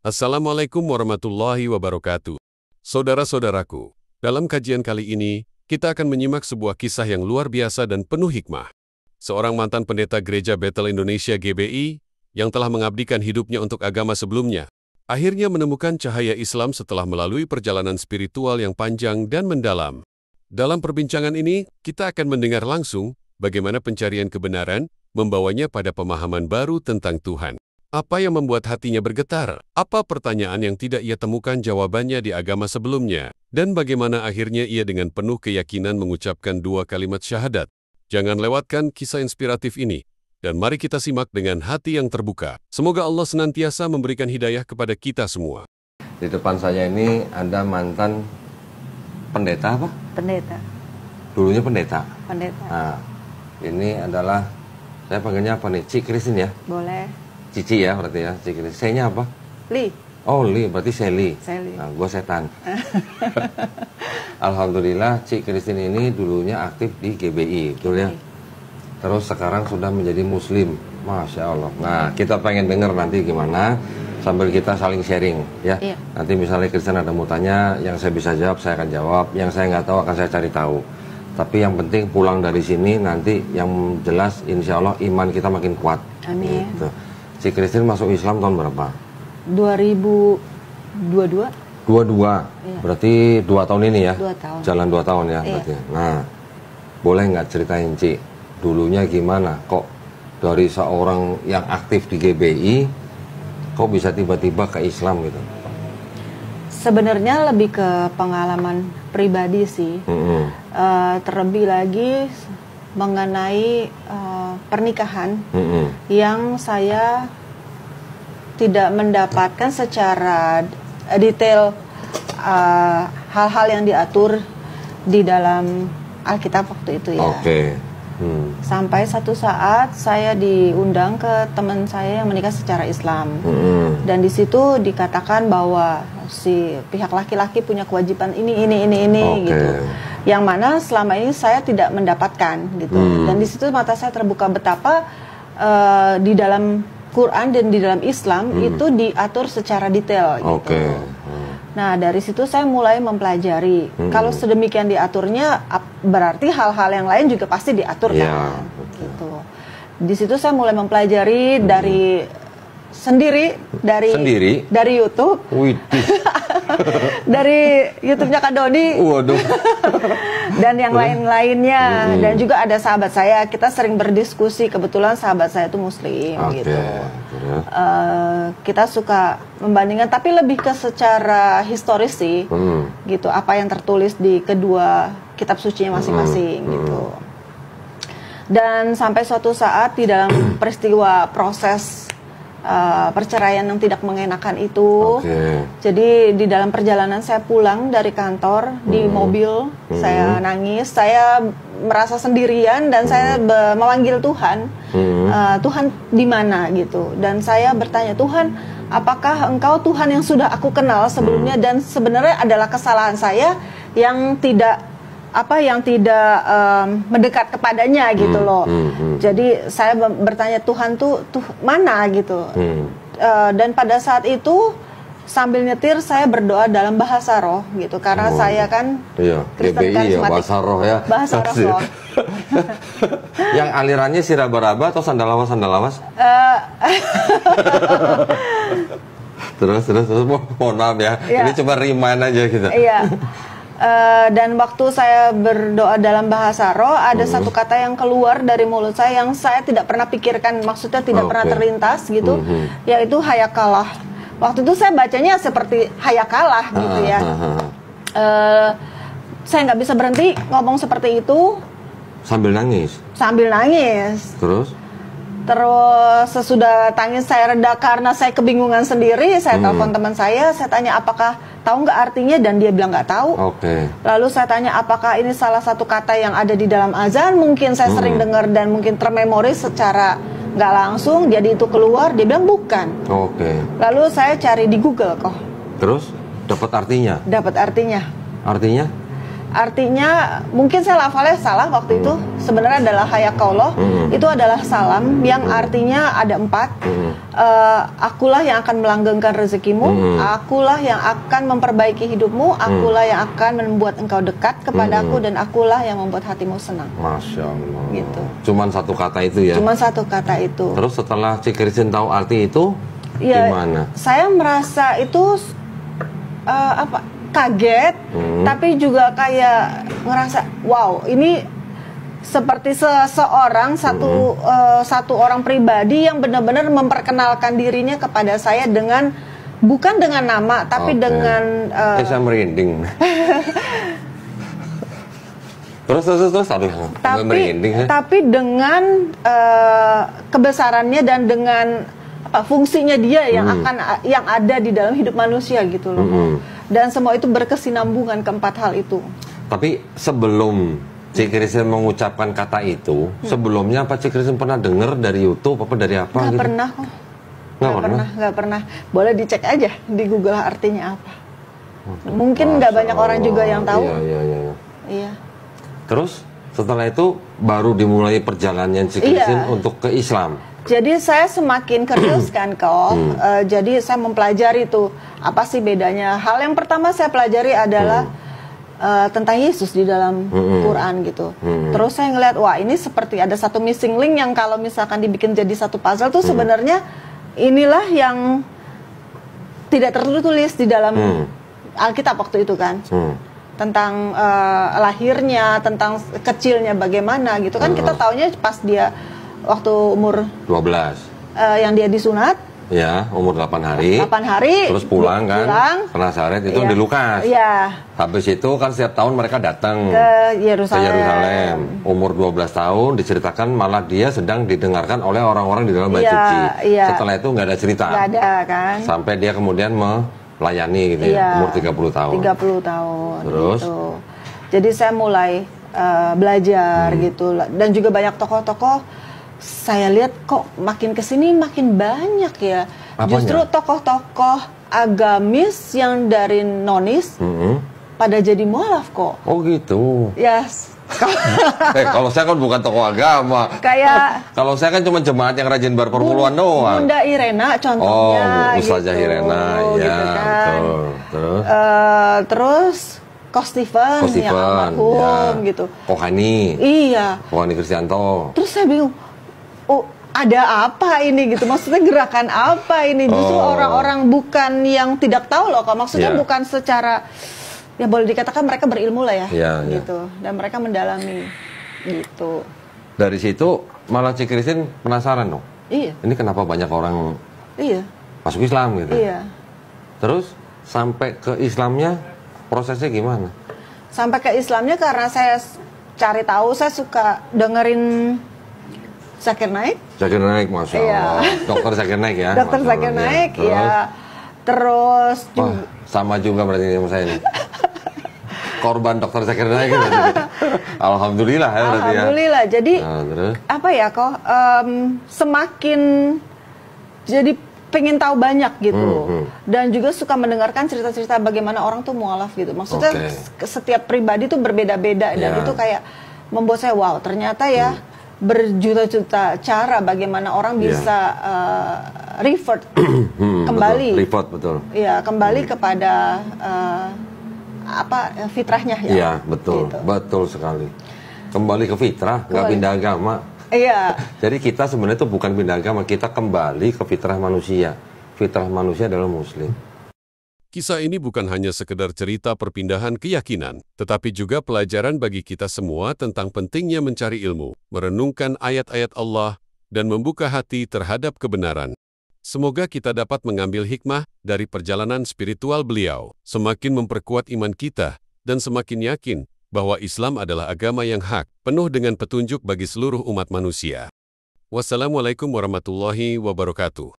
Assalamualaikum warahmatullahi wabarakatuh. Saudara-saudaraku, dalam kajian kali ini, kita akan menyimak sebuah kisah yang luar biasa dan penuh hikmah. Seorang mantan pendeta Gereja Bethel Indonesia GBI, yang telah mengabdikan hidupnya untuk agama sebelumnya, akhirnya menemukan cahaya Islam setelah melalui perjalanan spiritual yang panjang dan mendalam. Dalam perbincangan ini, kita akan mendengar langsung bagaimana pencarian kebenaran membawanya pada pemahaman baru tentang Tuhan. Apa yang membuat hatinya bergetar? Apa pertanyaan yang tidak ia temukan jawabannya di agama sebelumnya? Dan bagaimana akhirnya ia dengan penuh keyakinan mengucapkan 2 kalimat syahadat? Jangan lewatkan kisah inspiratif ini. Dan mari kita simak dengan hati yang terbuka. Semoga Allah senantiasa memberikan hidayah kepada kita semua. Di depan saya ini ada mantan pendeta apa? Pendeta. Dulunya pendeta. Pendeta. Nah, ini adalah, saya panggilnya apa nih? Cik Kristin ya? Boleh. Cici ya berarti ya, Cik Kristin. Saya-nya apa? Li. Oh, Li, berarti Sally. Sally. Nah, gue setan. Alhamdulillah, Cik Kristin ini dulunya aktif di GBI, betul ya? Terus sekarang sudah menjadi Muslim. Masya Allah. Nah, kita pengen dengar nanti gimana, sambil kita saling sharing ya. Iya. Nanti misalnya Kristen ada mau tanya, yang saya bisa jawab, saya akan jawab. Yang saya nggak tahu, akan saya cari tahu. Tapi yang penting pulang dari sini, nanti yang jelas insya Allah iman kita makin kuat. Amin. Gitu. Si Kristin masuk Islam tahun berapa? 2022. 22. Iya. Berarti 2 tahun ini ya? 2 tahun. Jalan 2 tahun ya Iya. berarti. Nah, boleh nggak ceritain Cik, dulunya gimana? Kok dari seorang yang aktif di GBI, kok bisa tiba-tiba ke Islam gitu? Sebenarnya lebih ke pengalaman pribadi sih. Terlebih lagi mengenai pernikahan yang saya tidak mendapatkan secara detail hal-hal yang diatur di dalam Alkitab waktu itu ya. Oke. Sampai satu saat saya diundang ke teman saya yang menikah secara Islam. Dan di situ dikatakan bahwa si pihak laki-laki punya kewajiban ini gitu. Yang mana selama ini saya tidak mendapatkan gitu. Dan di situ mata saya terbuka betapa di dalam Quran dan di dalam Islam itu diatur secara detail gitu. Nah, dari situ saya mulai mempelajari. Kalau sedemikian diaturnya, berarti hal-hal yang lain juga pasti diatur kan. Gitu. Di situ saya mulai mempelajari dari dari YouTube. Dari YouTube-nya Kak Dodi. Waduh. Dan yang lain-lainnya. Dan juga ada sahabat saya, kita sering berdiskusi. Kebetulan sahabat saya itu Muslim gitu. Kita suka membandingkan, tapi lebih ke secara historis sih. Gitu, apa yang tertulis di kedua kitab sucinya masing-masing gitu. Dan sampai suatu saat di dalam peristiwa proses perceraian yang tidak mengenakan itu, jadi di dalam perjalanan saya pulang dari kantor di mobil, saya nangis, saya merasa sendirian dan saya memanggil Tuhan, Tuhan di mana gitu, dan saya bertanya, Tuhan, apakah Engkau Tuhan yang sudah aku kenal sebelumnya dan sebenarnya adalah kesalahan saya yang tidak mendekat kepadanya gitu loh. Jadi saya bertanya, Tuhan tuh mana gitu. Dan pada saat itu sambil nyetir saya berdoa dalam bahasa roh gitu, karena saya kan Kristen karismatik. Bahasa roh ya. Bahasa roh. Yang alirannya siraba-raba atau sandalawas? Terus mohon maaf ya. Ini cuma remind aja gitu. Iya. Dan waktu saya berdoa dalam bahasa roh, ada satu kata yang keluar dari mulut saya yang saya tidak pernah pikirkan, maksudnya tidak pernah terlintas gitu, yaitu hayakalah. Waktu itu saya bacanya seperti hayakalah gitu ya. Saya nggak bisa berhenti ngomong seperti itu. Sambil nangis? Sambil nangis. Terus sesudah tangis saya reda karena saya kebingungan sendiri, saya telepon teman saya tanya apakah tahu nggak artinya, dan dia bilang nggak tahu. Lalu saya tanya apakah ini salah satu kata yang ada di dalam azan, mungkin saya sering dengar dan mungkin termemori secara nggak langsung, jadi itu keluar, dia bilang bukan. Lalu saya cari di Google kok. Terus dapat artinya? Dapat artinya. Artinya? Artinya mungkin saya lafalnya salah waktu itu. Sebenarnya adalah hayakallah. Itu adalah salam yang artinya ada 4. Akulah yang akan melanggengkan rezekimu. Akulah yang akan memperbaiki hidupmu. Akulah yang akan membuat engkau dekat kepada aku, dan akulah yang membuat hatimu senang. Masya Allah. Gitu. Cuman satu kata itu ya. Cuman satu kata itu. Terus setelah Cik Christine tahu arti itu, Ya, gimana? saya merasa itu kaget, tapi juga kayak ngerasa wow, ini seperti seseorang satu orang pribadi yang benar-benar memperkenalkan dirinya kepada saya dengan bukan dengan nama, tapi dengan saya merinding. terus aduh, merinding. Tapi dengan kebesarannya dan dengan fungsinya dia yang ada di dalam hidup manusia gitu loh. Dan semua itu berkesinambungan keempat hal itu. Tapi sebelum Cik Christine mengucapkan kata itu, sebelumnya apa Cik Christine pernah dengar dari YouTube apa dari apa? Nggak gitu? pernah kok. Nggak pernah. Boleh dicek aja di Google artinya apa. Mungkin nggak banyak orang juga yang tahu. Iya. Terus setelah itu baru dimulai perjalanan Cik Christine untuk ke Islam. Jadi saya semakin curious kan kok. Jadi saya mempelajari tuh apa sih bedanya. Hal yang pertama saya pelajari adalah tentang Yesus di dalam Quran gitu. Terus saya ngeliat, wah ini seperti ada satu missing link yang kalau misalkan dibikin jadi satu puzzle tuh sebenarnya inilah yang tidak tertulis di dalam Alkitab waktu itu kan. Tentang lahirnya, tentang kecilnya bagaimana gitu kan. Kita taunya pas dia waktu umur 12 yang dia disunat ya, umur 8 hari terus pulang kan ke Nazaret itu di Lukas. Habis itu kan setiap tahun mereka datang ke Yerusalem. Umur 12 tahun diceritakan malah dia sedang didengarkan oleh orang-orang di dalam bait suci. Setelah itu nggak ada cerita, nggak ada kan, sampai dia kemudian melayani gitu ya, umur 30 tahun. Terus gitu. Jadi saya mulai belajar gitu, dan juga banyak tokoh-tokoh. Saya lihat kok makin kesini makin banyak ya. Apanya? Justru tokoh-tokoh agamis yang dari nonis pada jadi mualaf kok. Oh gitu. Yes. Kalau saya kan bukan tokoh agama. Kayak kalau saya kan cuma jemaat yang rajin berperpuluhan doang. Bunda Irena contohnya. Ustazah gitu. Irena, ya Gitu kan. betul. Terus Ko Stephen yang almarhum gitu. Kohani. Iya. Kohani Kristianto. Terus saya bingung. Oh, ada apa ini gitu? Maksudnya gerakan apa ini? Justru orang-orang bukan yang tidak tahu loh, Kak. Maksudnya bukan secara, ya boleh dikatakan mereka berilmu lah ya, gitu. Dan mereka mendalami gitu. Dari situ malah Cik Christine penasaran dong. Iya. Ini kenapa banyak orang masuk Islam gitu? Iya. Terus sampai ke Islamnya prosesnya gimana? Sampai ke Islamnya karena saya cari tahu, saya suka dengerin Zakir Naik. Zakir Naik, Masya Allah. Dokter Zakir Naik ya. Dokter Zakir Naik, ya. Terus wah, sama juga berarti sama saya nih. Korban Dokter Zakir Naik gitu. Alhamdulillah ya berarti ya. Alhamdulillah. Jadi terus? apa ya kok semakin jadi pengen tahu banyak gitu. Dan juga suka mendengarkan cerita-cerita bagaimana orang tuh mualaf gitu. Maksudnya setiap pribadi tuh berbeda-beda dan itu kayak membuat saya wow, ternyata ya berjuta-juta cara bagaimana orang bisa revert kembali. Revert betul. Iya, kembali kepada fitrahnya ya. Iya, betul. Gitu. Betul sekali. Kembali ke fitrah, nggak pindah agama. Iya. Jadi kita sebenarnya itu bukan pindah agama, kita kembali ke fitrah manusia. Fitrah manusia adalah muslim. Kisah ini bukan hanya sekedar cerita perpindahan keyakinan, tetapi juga pelajaran bagi kita semua tentang pentingnya mencari ilmu, merenungkan ayat-ayat Allah, dan membuka hati terhadap kebenaran. Semoga kita dapat mengambil hikmah dari perjalanan spiritual beliau, semakin memperkuat iman kita, dan semakin yakin bahwa Islam adalah agama yang hak, penuh dengan petunjuk bagi seluruh umat manusia. Wassalamualaikum warahmatullahi wabarakatuh.